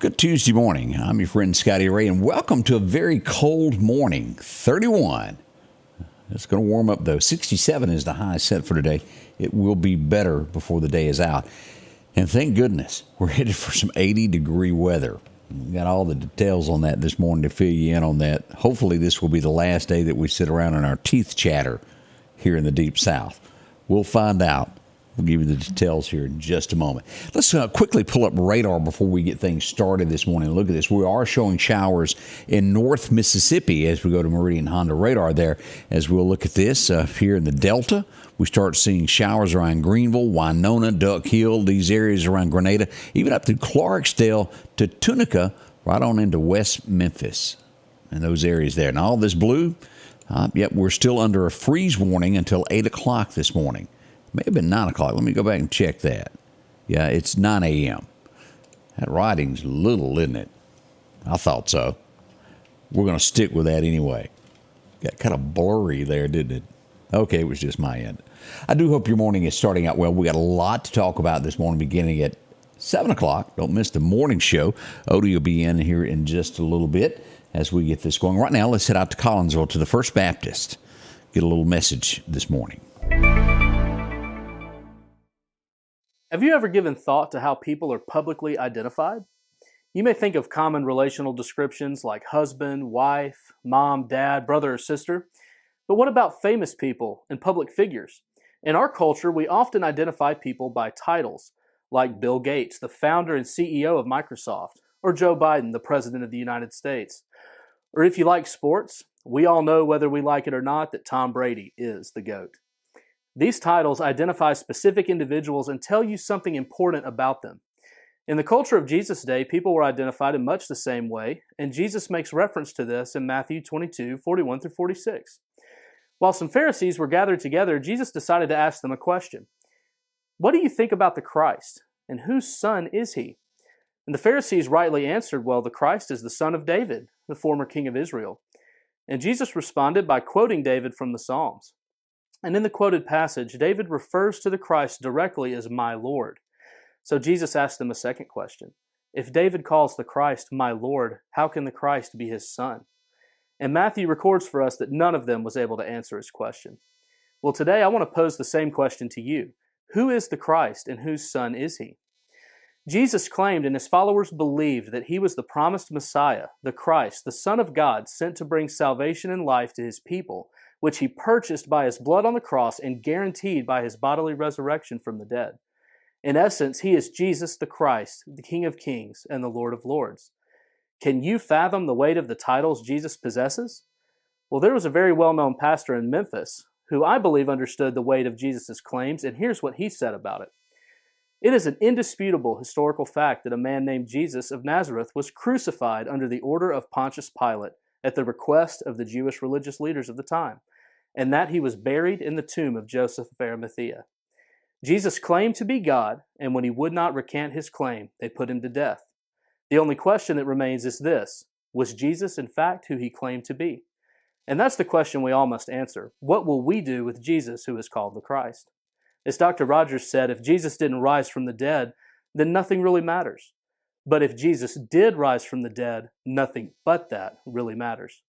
Good Tuesday morning. I'm your friend Scotty Ray, and welcome to a very cold morning. 31. It's going to warm up, though. 67 is the high set for today. It will be better before the day is out. And thank goodness, we're headed for some 80-degree weather. We got all the details on that this morning to fill you in on that. Hopefully, this will be the last day that we sit around and our teeth chatter here in the Deep South. We'll find out. We'll give you the details here in just a moment. Let's quickly pull up radar before we get things started this morning. Look at this. We are showing showers in North Mississippi as we go to Meridian Honda radar there. As we'll look at this here in the Delta, we start seeing showers around Greenville, Winona, Duck Hill, these areas around Grenada, even up to Clarksdale to Tunica, right on into West Memphis and those areas there. And all this blue, yep, we're still under a freeze warning until 8 o'clock this morning. May have been 9 o'clock. Let me go back and check that. Yeah, it's 9 a.m. That writing's little, isn't it? I thought so. We're going to stick with that anyway. Got kind of blurry there, didn't it? Okay, it was just my end. I do hope your morning is starting out well. We got a lot to talk about this morning beginning at 7 o'clock. Don't miss the morning show. Odie will be in here in just a little bit as we get this going. Right now, let's head out to Collinsville to the First Baptist. Get a little message this morning. Have you ever given thought to how people are publicly identified? You may think of common relational descriptions like husband, wife, mom, dad, brother, or sister. But what about famous people and public figures? In our culture, we often identify people by titles, like Bill Gates, the founder and CEO of Microsoft, or Joe Biden, the President of the United States. Or if you like sports, we all know, whether we like it or not, that Tom Brady is the GOAT. These titles identify specific individuals and tell you something important about them. In the culture of Jesus' day, people were identified in much the same way, and Jesus makes reference to this in Matthew 22, 41 through 46. While some Pharisees were gathered together, Jesus decided to ask them a question. What do you think about the Christ, and whose son is he? And the Pharisees rightly answered, well, the Christ is the son of David, the former king of Israel. And Jesus responded by quoting David from the Psalms. And in the quoted passage, David refers to the Christ directly as my Lord. So Jesus asked them a second question. If David calls the Christ my Lord, how can the Christ be his son? And Matthew records for us that none of them was able to answer his question. Well, today I want to pose the same question to you. Who is the Christ and whose son is he? Jesus claimed and his followers believed that he was the promised Messiah, the Christ, the Son of God, sent to bring salvation and life to his people, which he purchased by his blood on the cross and guaranteed by his bodily resurrection from the dead. In essence, he is Jesus the Christ, the King of Kings and the Lord of Lords. Can you fathom the weight of the titles Jesus possesses? Well, there was a very well-known pastor in Memphis who I believe understood the weight of Jesus' claims, and here's what he said about it. It is an indisputable historical fact that a man named Jesus of Nazareth was crucified under the order of Pontius Pilate at the request of the Jewish religious leaders of the time, and that he was buried in the tomb of Joseph of Arimathea. Jesus claimed to be God, and when he would not recant his claim, they put him to death. The only question that remains is this: was Jesus in fact who he claimed to be? And that's the question we all must answer. What will we do with Jesus, who is called the Christ? As Dr. Rogers said, if Jesus didn't rise from the dead, then nothing really matters. But if Jesus did rise from the dead, nothing but that really matters.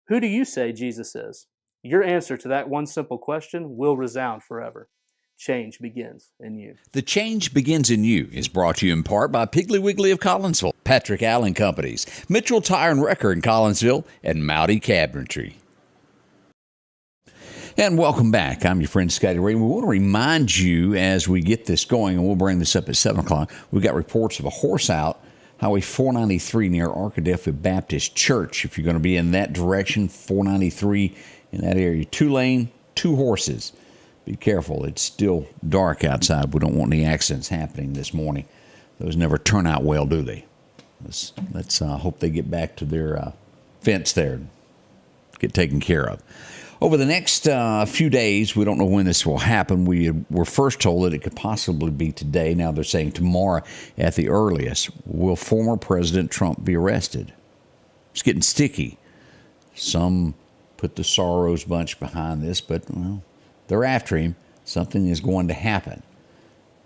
Who do you say Jesus is? Your answer to that one simple question will resound forever. Change begins in you. The Change Begins in You is brought to you in part by Piggly Wiggly of Collinsville, Patrick Allen Companies, Mitchell Tire and Wrecker in Collinsville, and Mowdy Cabinetry. And welcome back. I'm your friend Scotty Ray. We want to remind you as we get this going, and we'll bring this up at 7 o'clock, we've got reports of a horse out Highway 493 near Arkadelphia Baptist Church. If you're going to be in that direction, 493 in that area, 2-lane, 2 horses. Be careful. It's still dark outside. We don't want any accidents happening this morning. Those never turn out well, do they? Let's hope they get back to their fence there and get taken care of. Over the next few days, we don't know when this will happen. We were first told that it could possibly be today. Now they're saying tomorrow at the earliest. Will former President Trump be arrested? It's getting sticky. Some put the Soros bunch behind this, but, well, they're after him. Something is going to happen.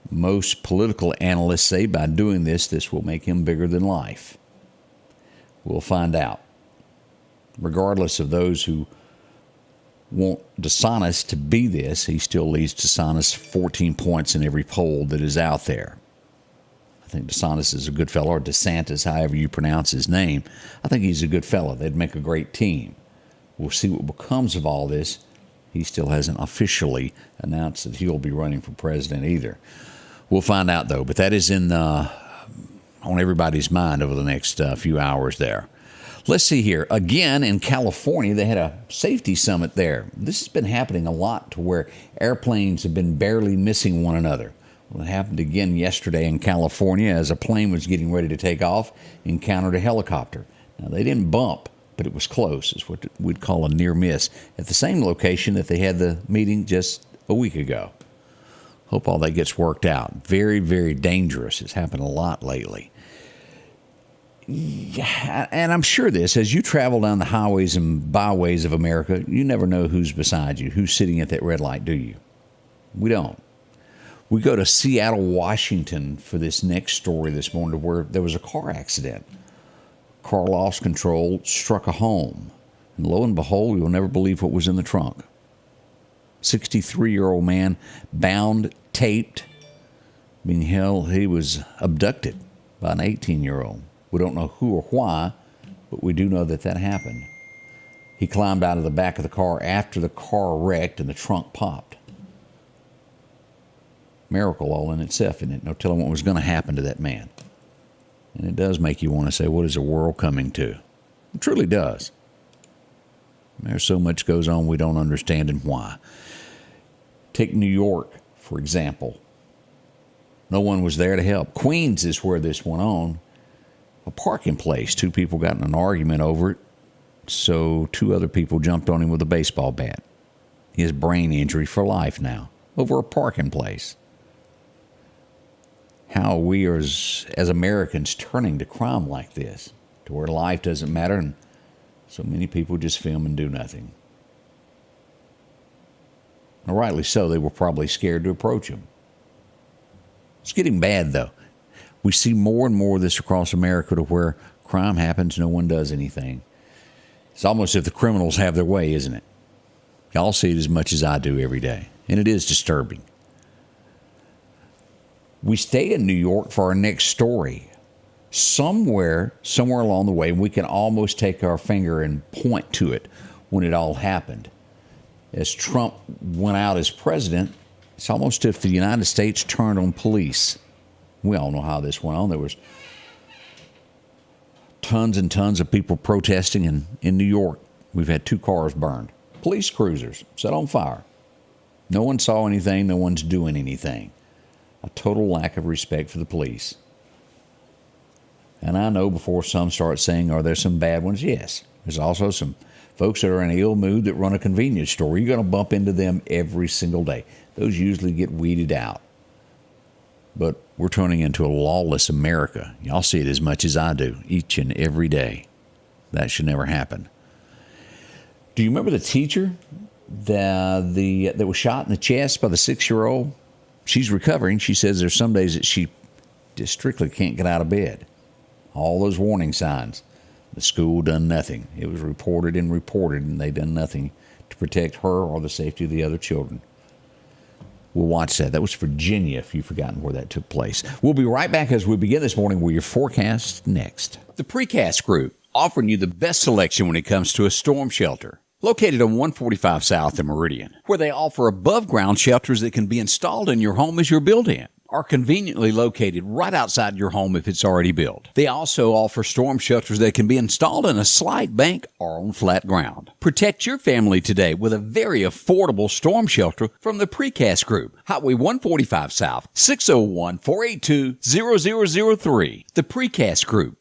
Most political analysts say by doing this will make him bigger than life. We'll find out. Regardless of those who want DeSantis to be this, he still leads DeSantis 14 points in every poll that is out there. I think DeSantis is a good fellow, or DeSantis, however you pronounce his name. I think he's a good fellow. They'd make a great team. We'll see what becomes of all this. He still hasn't officially announced that he'll be running for president either. We'll find out, though. But that is on everybody's mind over the next few hours there. Let's see here. Again, in California, they had a safety summit there. This has been happening a lot to where airplanes have been barely missing one another. Well, it happened again yesterday in California as a plane was getting ready to take off, encountered a helicopter. Now, they didn't bump, but it was close. It's what we'd call a near miss at the same location that they had the meeting just a week ago. Hope all that gets worked out. Very, very dangerous. It's happened a lot lately. Yeah, and I'm sure this, as you travel down the highways and byways of America, you never know who's beside you, who's sitting at that red light, do you? We don't. We go to Seattle, Washington for this next story this morning where there was a car accident. Car lost control, struck a home. And lo and behold, you'll never believe what was in the trunk. 63-year-old man, bound, taped, being held. He was abducted by an 18-year-old. We don't know who or why, but we do know that happened. He climbed out of the back of the car after the car wrecked and the trunk popped. Miracle all in itself, isn't it? No telling what was going to happen to that man. And it does make you want to say, what is the world coming to? It truly does. There's so much goes on we don't understand and why. Take New York, for example. No one was there to help. Queens is where this went on. A parking place. Two people got in an argument over it, so two other people jumped on him with a baseball bat. He has brain injury for life now over a parking place. How are we as Americans turning to crime like this, to where life doesn't matter and so many people just film and do nothing. Now, rightly so, they were probably scared to approach him. It's getting bad, though. We see more and more of this across America to where crime happens, no one does anything. It's almost as if the criminals have their way, isn't it? Y'all see it as much as I do every day, and it is disturbing. We stay in New York for our next story. Somewhere along the way, we can almost take our finger and point to it when it all happened. As Trump went out as president, it's almost as if the United States turned on police. We all know how this went on. There was tons and tons of people protesting in New York. We've had 2 cars burned. Police cruisers set on fire. No one saw anything. No one's doing anything. A total lack of respect for the police. And I know before some start saying, are there some bad ones? Yes. There's also some folks that are in an ill mood that run a convenience store. You're going to bump into them every single day. Those usually get weeded out. But we're turning into a lawless America. Y'all see it as much as I do, each and every day. That should never happen. Do you remember the teacher that was shot in the chest by the 6-year-old? She's recovering. She says there's some days that she just strictly can't get out of bed. All those warning signs. The school done nothing. It was reported, and they done nothing to protect her or the safety of the other children. We'll watch that. That was Virginia, if you've forgotten where that took place. We'll be right back as we begin this morning with your forecast next. The Precast Group, offering you the best selection when it comes to a storm shelter. Located on 145 South in Meridian, where they offer above-ground shelters that can be installed in your home as you're built-in, are conveniently located right outside your home if it's already built. They also offer storm shelters that can be installed in a slight bank or on flat ground. Protect your family today with a very affordable storm shelter from the Precast Group. Highway 145 South, 601-482-0003. The Precast Group.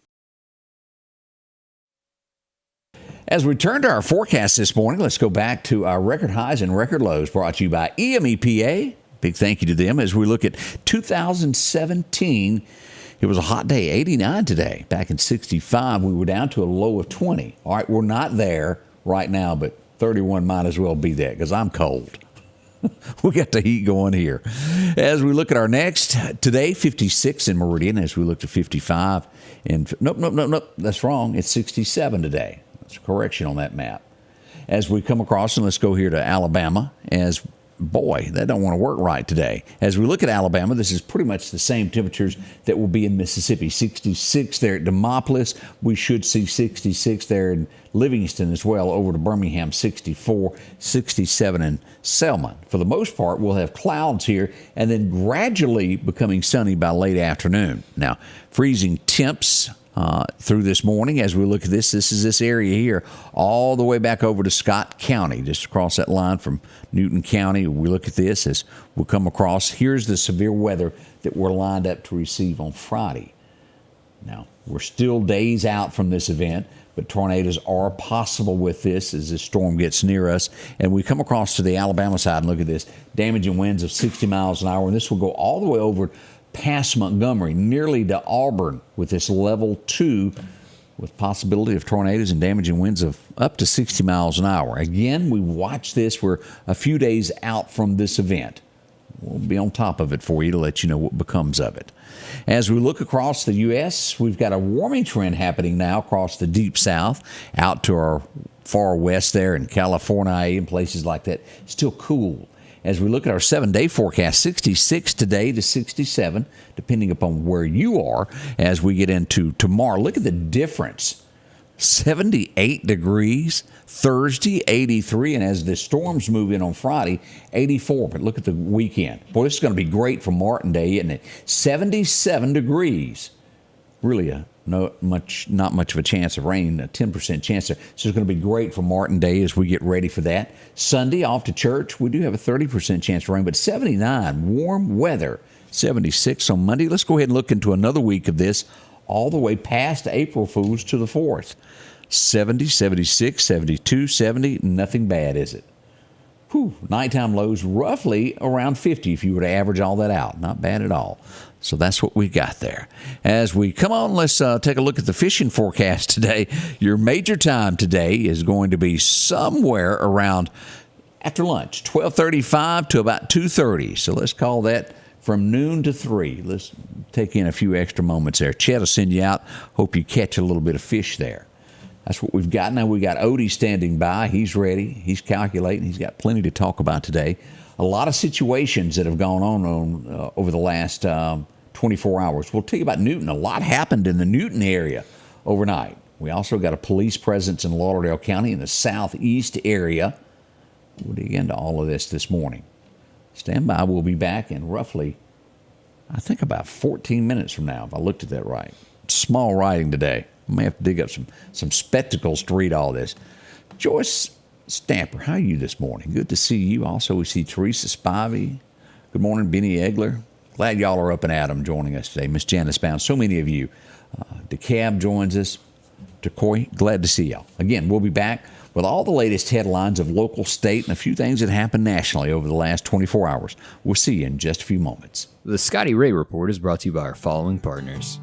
As we turn to our forecast this morning, let's go back to our record highs and record lows brought to you by EMEPA. Big thank you to them as we look at 2017. It was a hot day, 89 today. Back in 65, we were down to a low of 20. All right, we're not there right now, but 31 might as well be that because I'm cold. We got the heat going here. As we look at our next, today, 56 in Meridian. As we look to 55. And nope. That's wrong. It's 67 today. That's a correction on that map. As we come across, and let's go here to Alabama, boy, that don't want to work right today. As we look at Alabama, this is pretty much the same temperatures that will be in Mississippi. 66 there at Demopolis. We should see 66 there in Livingston as well. Over to Birmingham, 64, 67 in Selma. For the most part, we'll have clouds here and then gradually becoming sunny by late afternoon. Now, freezing temps through this morning. As we look at this is this area here, all the way back over to Scott County, just across that line from Newton County. We look at this as we'll come across. Here's the severe weather that we're lined up to receive on Friday. Now, we're still days out from this event, but tornadoes are possible with this as this storm gets near us. And we come across to the Alabama side and look at this. Damaging winds of 60 miles an hour, and this will go all the way over past Montgomery, nearly to Auburn, with this level 2, with possibility of tornadoes and damaging winds of up to 60 miles an hour. Again, we watch this. We're a few days out from this event. We'll be on top of it for you to let you know what becomes of it. As we look across the U.S., we've got a warming trend happening now across the deep south, out to our far west there in California and places like that. Still cool. As we look at our 7-day forecast, 66 today to 67, depending upon where you are. As we get into tomorrow, look at the difference. 78 degrees, Thursday, 83, and as the storms move in on Friday, 84. But look at the weekend. Boy, this is going to be great for Martin Day, isn't it? 77 degrees. Really not much of a chance of rain, a 10% chance there. So it's going to be great for Martin Day as we get ready for that. Sunday, off to church, we do have a 30% chance of rain, but 79, warm weather. 76 on Monday. Let's go ahead and look into another week of this, all the way past April Fools to the 4th. 70, 76, 72, 70, nothing bad, is it? Whew, nighttime lows roughly around 50 if you were to average all that out. Not bad at all. So that's what we got there. As we come on, let's take a look at the fishing forecast today. Your major time today is going to be somewhere around after lunch, 12:35 to about 2:30. So let's call that from noon to 3. Let's take in a few extra moments there. Chet will send you out. Hope you catch a little bit of fish there. That's what we've got. Now we got Odie standing by. He's ready. He's calculating. He's got plenty to talk about today. A lot of situations that have gone on over the last 24 hours. We'll tell you about Newton. A lot happened in the Newton area overnight. We also got a police presence in Lauderdale County in the southeast area. We'll dig into all of this morning. Stand by. We'll be back in roughly, I think, about 14 minutes from now, if I looked at that right. Small writing today. I may have to dig up some spectacles to read all this. Joyce Stamper, how are you this morning? Good to see you. Also, we see Teresa Spivey. Good morning, Benny Egler. Glad y'all are up and at 'em joining us today. Miss Janice Bound, so many of you. DeKalb joins us. Decoy, glad to see y'all. Again, we'll be back with all the latest headlines of local, state, and a few things that happened nationally over the last 24 hours. We'll see you in just a few moments. The Scotty Ray Report is brought to you by our following partners.